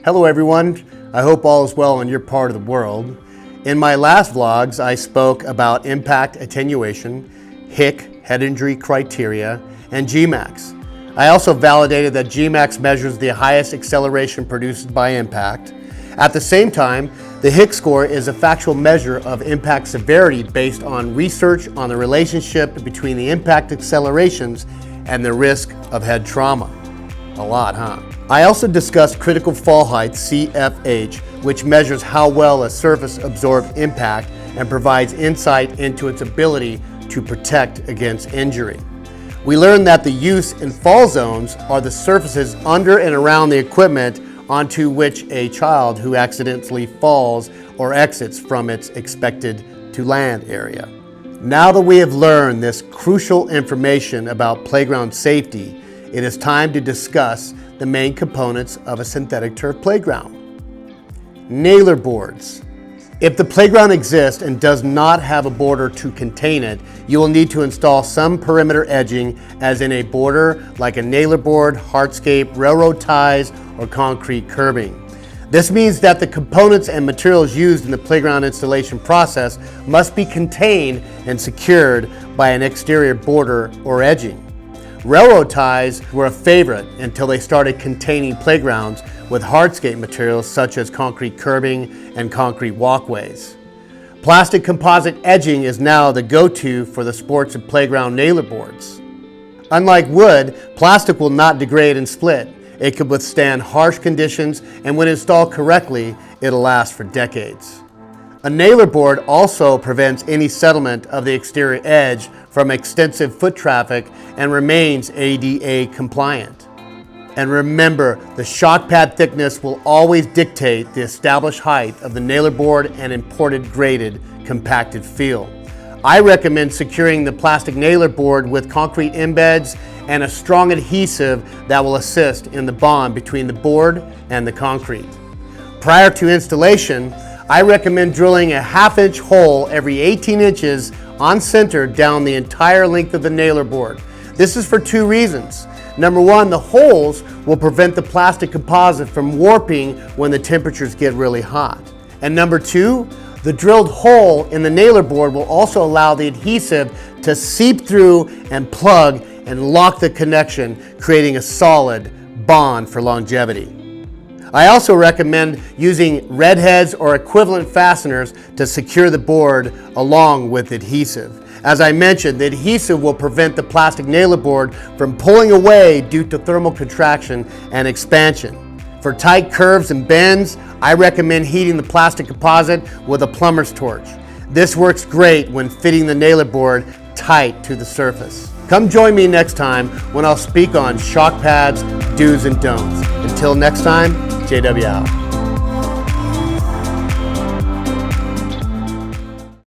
Hello everyone, I hope all is well in your part of the world. In my last vlogs, I spoke about impact attenuation, HIC, head injury criteria, and Gmax. I also validated that Gmax measures the highest acceleration produced by impact. At the same time, the HIC score is a factual measure of impact severity based on research on the relationship between the impact accelerations and the risk of head trauma. A lot, huh? I also discussed critical fall height, CFH, which measures how well a surface absorbs impact and provides insight into its ability to protect against injury. We learned that the use and fall zones are the surfaces under and around the equipment onto which a child who accidentally falls or exits from its expected to land area. Now that we have learned this crucial information about playground safety, it is time to discuss the main components of a synthetic turf playground. Nailer boards. If the playground exists and does not have a border to contain it, you will need to install some perimeter edging, as in a border like a nailer board, hardscape, railroad ties, or concrete curbing. This means that the components and materials used in the playground installation process must be contained and secured by an exterior border or edging. Railroad ties were a favorite until they started containing playgrounds with hardscape materials such as concrete curbing and concrete walkways. Plastic composite edging is now the go-to for the sports and playground nailer boards. Unlike wood, plastic will not degrade and split. It can withstand harsh conditions, and when installed correctly, it'll last for decades. A nailer board also prevents any settlement of the exterior edge from extensive foot traffic and remains ADA compliant. And remember, the shock pad thickness will always dictate the established height of the nailer board and imported graded compacted feel. I recommend securing the plastic nailer board with concrete embeds and a strong adhesive that will assist in the bond between the board and the concrete. Prior to installation, I recommend drilling a 1/2-inch hole every 18 inches on center down the entire length of the nailer board. This is for two reasons. Number one, the holes will prevent the plastic composite from warping when the temperatures get really hot. And number two, the drilled hole in the nailer board will also allow the adhesive to seep through and plug and lock the connection, creating a solid bond for longevity. I also recommend using red heads or equivalent fasteners to secure the board along with adhesive. As I mentioned, the adhesive will prevent the plastic nailer board from pulling away due to thermal contraction and expansion. For tight curves and bends, I recommend heating the plastic composite with a plumber's torch. This works great when fitting the nailer board tight to the surface. Come join me next time when I'll speak on shock pads, do's and don'ts. Until next time, JW out.